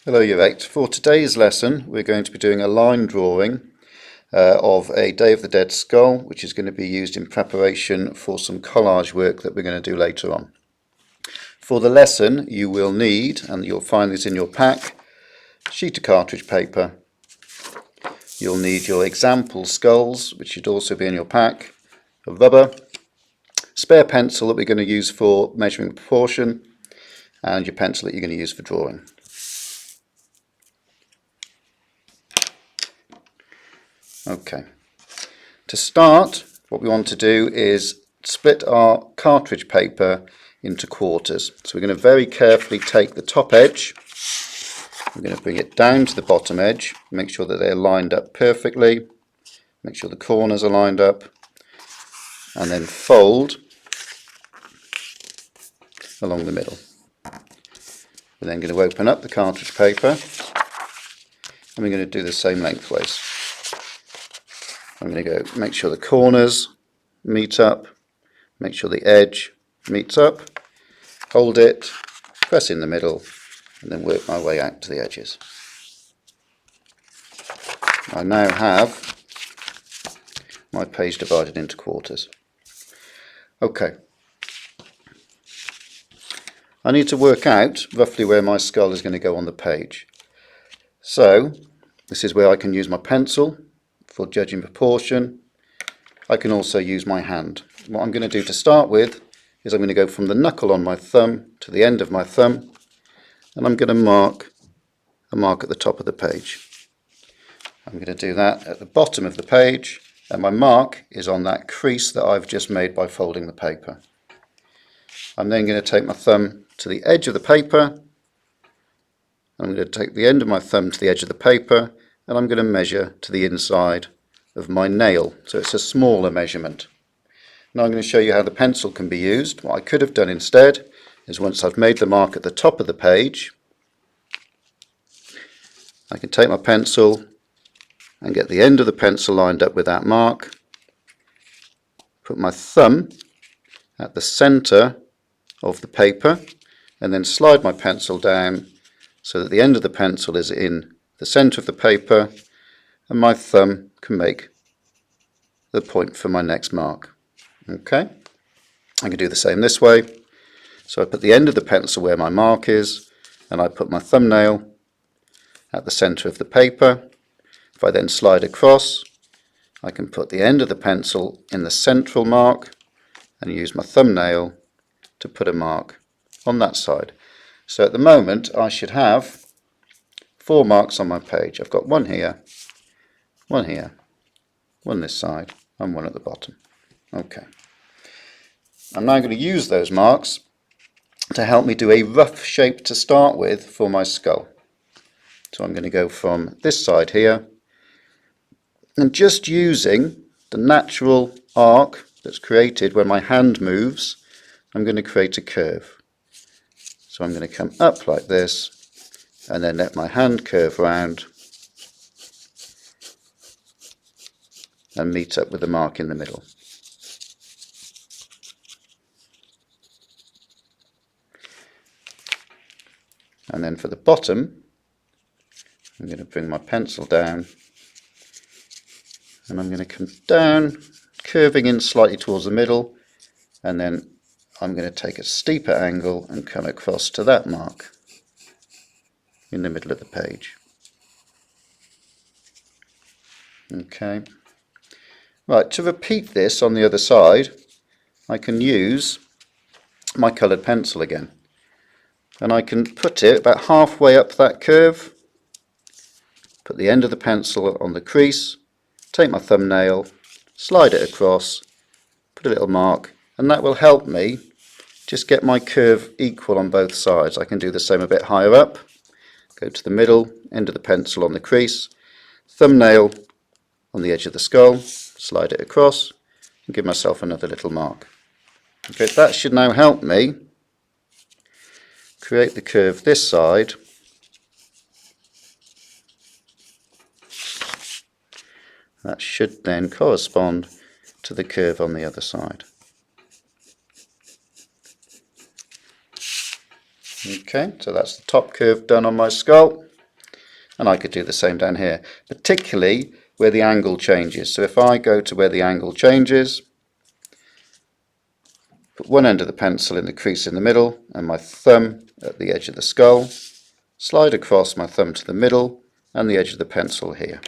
Hello Year 8. For today's lesson we're going to be doing a line drawing of a Day of the Dead skull, which is going to be used in preparation for some collage work that we're going to do later on. For the lesson you will need, and you'll find this in your pack, a sheet of cartridge paper. You'll need your example skulls, which should also be in your pack, a rubber, spare pencil that we're going to use for measuring proportion, and your pencil that you're going to use for drawing. Okay, to start what we want to do is split our cartridge paper into quarters. So we're going to very carefully take the top edge, we're going to bring it down to the bottom edge, make sure that they're lined up perfectly, make sure the corners are lined up, and then fold along the middle. We're then going to open up the cartridge paper and we're going to do the same lengthways. I'm going to go make sure the corners meet up, make sure the edge meets up, hold it, press in the middle, and then work my way out to the edges. I now have my page divided into quarters. Okay. I need to work out roughly where my skull is going to go on the page. So this is where I can use my pencil for judging proportion. I can also use my hand. What I'm going to do to start with is I'm going to go from the knuckle on my thumb to the end of my thumb, and I'm going to mark a mark at the top of the page. I'm going to do that at the bottom of the page, and my mark is on that crease that I've just made by folding the paper. I'm then going to take my thumb to the edge of the paper, I'm going to take the end of my thumb to the edge of the paper, and I'm going to measure to the inside of my nail, so it's a smaller measurement. Now I'm going to show you how the pencil can be used. What I could have done instead is, once I've made the mark at the top of the page, I can take my pencil and get the end of the pencil lined up with that mark, put my thumb at the centre of the paper, and then slide my pencil down so that the end of the pencil is in the centre of the paper, and my thumb can make the point for my next mark. Okay, I can do the same this way. So I put the end of the pencil where my mark is, and I put my thumbnail at the centre of the paper. If I then slide across, I can put the end of the pencil in the central mark and use my thumbnail to put a mark on that side. So at the moment I should have 4 marks on my page. I've got one here, one this side, and one at the bottom. Okay. I'm now going to use those marks to help me do a rough shape to start with for my skull. So I'm going to go from this side here, and just using the natural arc that's created when my hand moves, I'm going to create a curve. So I'm going to come up like this, and then let my hand curve round and meet up with the mark in the middle. And then for the bottom, I'm going to bring my pencil down, and I'm going to come down, curving in slightly towards the middle, and then I'm going to take a steeper angle and come across to that mark in the middle of the page. Okay. Right, to repeat this on the other side, I can use my coloured pencil again, and I can put it about halfway up that curve, put the end of the pencil on the crease, take my thumbnail, slide it across, put a little mark, and that will help me just get my curve equal on both sides. I can do the same a bit higher up, go to the middle, end of the pencil on the crease, thumbnail on the edge of the skull, slide it across, and give myself another little mark. Okay, that should now help me create the curve this side. That should then correspond to the curve on the other side. Okay, so that's the top curve done on my skull. And I could do the same down here, particularly where the angle changes. So if I go to where the angle changes, put one end of the pencil in the crease in the middle and my thumb at the edge of the skull, slide across my thumb to the middle and the edge of the pencil here.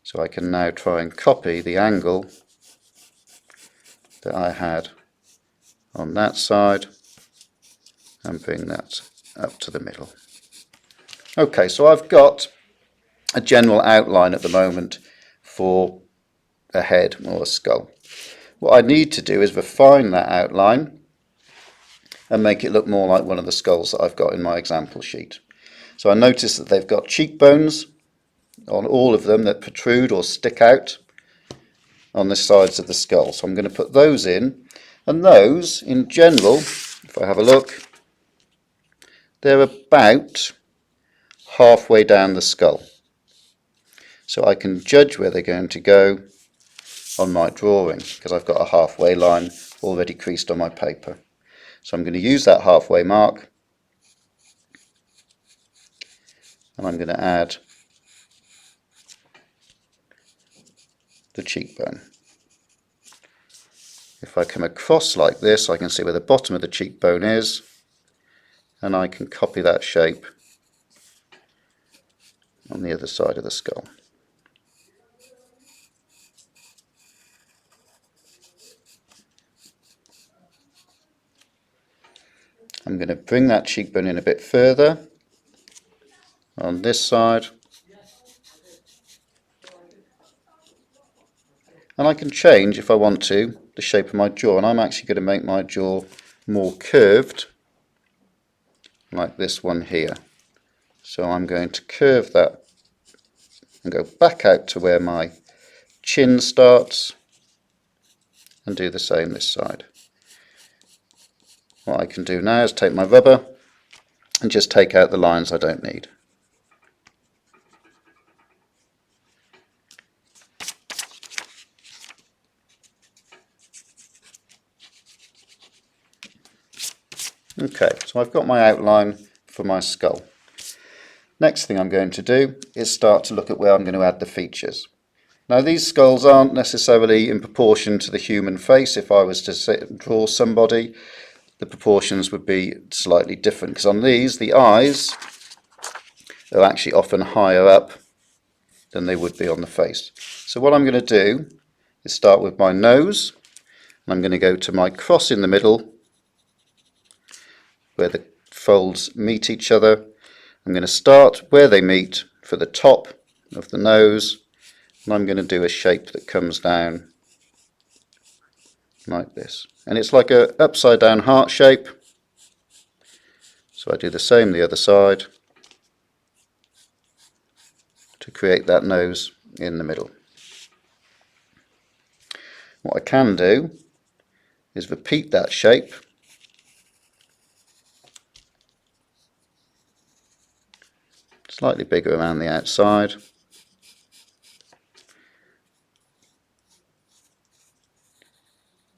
So I can now try and copy the angle that I had on that side and bring that up to the middle. Okay, so I've got a general outline at the moment for a head or a skull. What I need to do is refine that outline and make it look more like one of the skulls that I've got in my example sheet. So I notice that they've got cheekbones on all of them that protrude or stick out on the sides of the skull. So I'm going to put those in, and those in general, if I have a look, they're about halfway down the skull. So I can judge where they're going to go on my drawing because I've got a halfway line already creased on my paper. So I'm going to use that halfway mark and I'm going to add the cheekbone. If I come across like this, I can see where the bottom of the cheekbone is, and I can copy that shape on the other side of the skull. I'm going to bring that cheekbone in a bit further on this side, and I can change, if I want to, the shape of my jaw, and I'm actually going to make my jaw more curved like this one here. So I'm going to curve that and go back out to where my chin starts and do the same this side. What I can do now is take my rubber and just take out the lines I don't need. Okay, so I've got my outline for my skull. Next thing I'm going to do is start to look at where I'm going to add the features. Now these skulls aren't necessarily in proportion to the human face. If I was to draw somebody, the proportions would be slightly different, because on these the eyes are actually often higher up than they would be on the face. So what I'm going to do is start with my nose, and I'm going to go to my cross in the middle where the folds meet each other. I'm going to start where they meet for the top of the nose, and I'm going to do a shape that comes down like this. And it's like a upside down heart shape. So I do the same the other side to create that nose in the middle. What I can do is repeat that shape slightly bigger around the outside.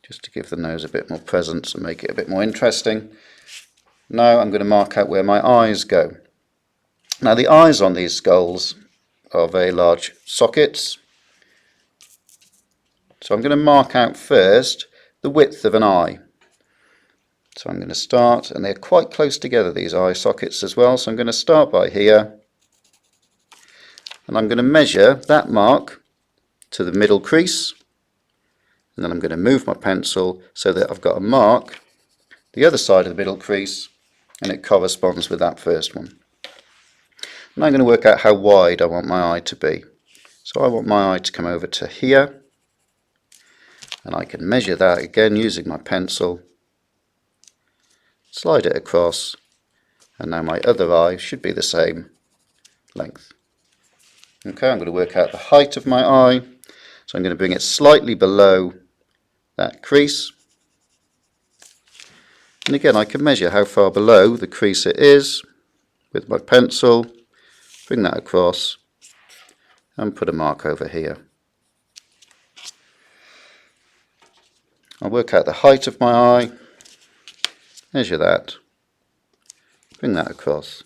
Just to give the nose a bit more presence and make it a bit more interesting. Now I'm going to mark out where my eyes go. Now the eyes on these skulls are very large sockets. So I'm going to mark out first the width of an eye. So I'm going to start, and they're quite close together, these eye sockets as well. So I'm going to start by here, and I'm going to measure that mark to the middle crease, and then I'm going to move my pencil so that I've got a mark the other side of the middle crease, and it corresponds with that first one. And I'm going to work out how wide I want my eye to be. So I want my eye to come over to here, and I can measure that again using my pencil, slide it across, and now my other eye should be the same length. Okay, I'm going to work out the height of my eye, so I'm going to bring it slightly below that crease, and again I can measure how far below the crease it is with my pencil, bring that across and put a mark over here. I'll work out the height of my eye, measure that, bring that across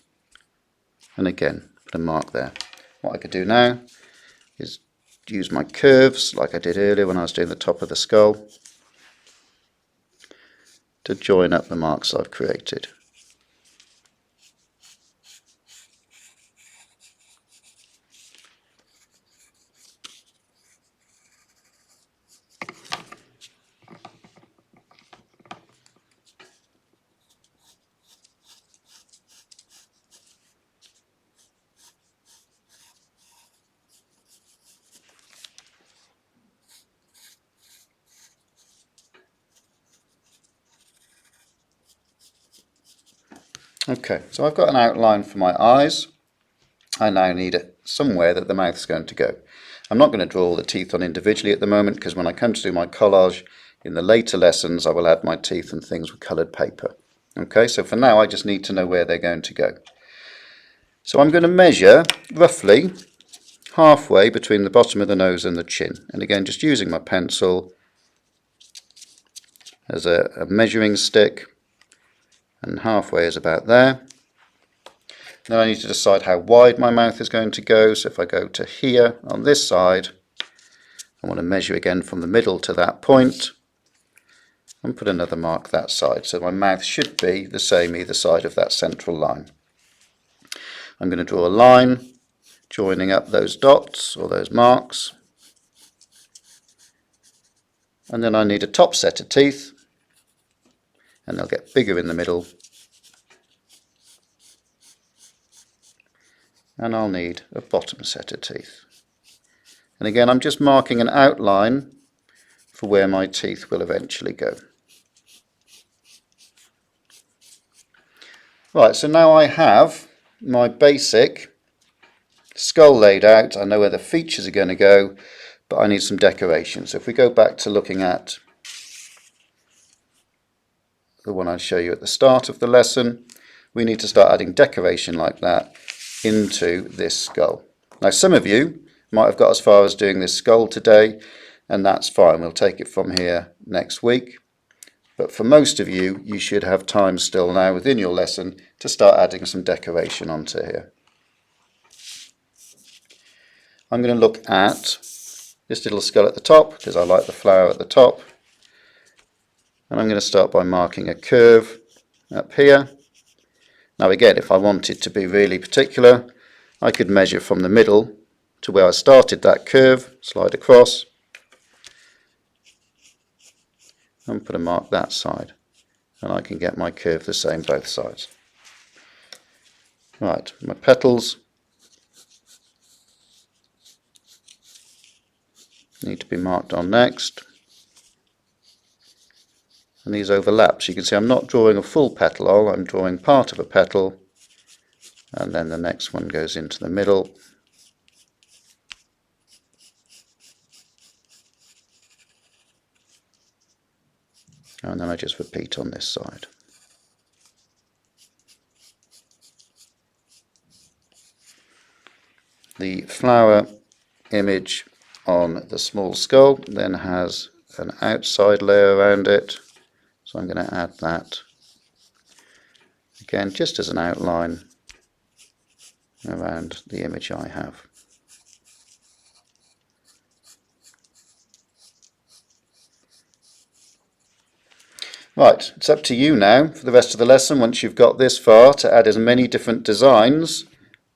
and again put a mark there. What I could do now is use my curves like I did earlier when I was doing the top of the skull to join up the marks I've created. Okay, so I've got an outline for my eyes. I now need it somewhere that the mouth's going to go. I'm not going to draw all the teeth on individually at the moment, because when I come to do my collage in the later lessons I will add my teeth and things with coloured paper. Okay, so for now I just need to know where they're going to go. So I'm going to measure roughly halfway between the bottom of the nose and the chin, and again just using my pencil as a measuring stick, and halfway is about there. Then I need to decide how wide my mouth is going to go. So if I go to here on this side, I want to measure again from the middle to that point and put another mark that side. So my mouth should be the same either side of that central line. I'm going to draw a line joining up those dots or those marks. And then I need a top set of teeth, and they'll get bigger in the middle. And I'll need a bottom set of teeth. And again, I'm just marking an outline for where my teeth will eventually go. Right, so now I have my basic skull laid out. I know where the features are going to go, but I need some decoration. So if we go back to looking at the one I show you at the start of the lesson, we need to start adding decoration like that into this skull. Now some of you might have got as far as doing this skull today, and that's fine, we'll take it from here next week. But for most of you, you should have time still now within your lesson to start adding some decoration onto here. I'm going to look at this little skull at the top because I like the flower at the top, and I'm going to start by marking a curve up here. Now again, if I wanted to be really particular, I could measure from the middle to where I started that curve, slide across, and put a mark that side, and I can get my curve the same both sides. Right, my petals need to be marked on next, and these overlap. So you can see I'm not drawing a full petal on, I'm drawing part of a petal, and then the next one goes into the middle. And then I just repeat on this side. The flower image on the small skull then has an outside layer around it, so I'm going to add that again just as an outline around the image I have. Right, it's up to you now for the rest of the lesson, once you've got this far, to add as many different designs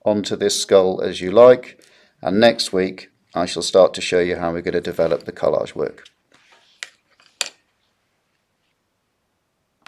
onto this skull as you like, and next week I shall start to show you how we're going to develop the collage work.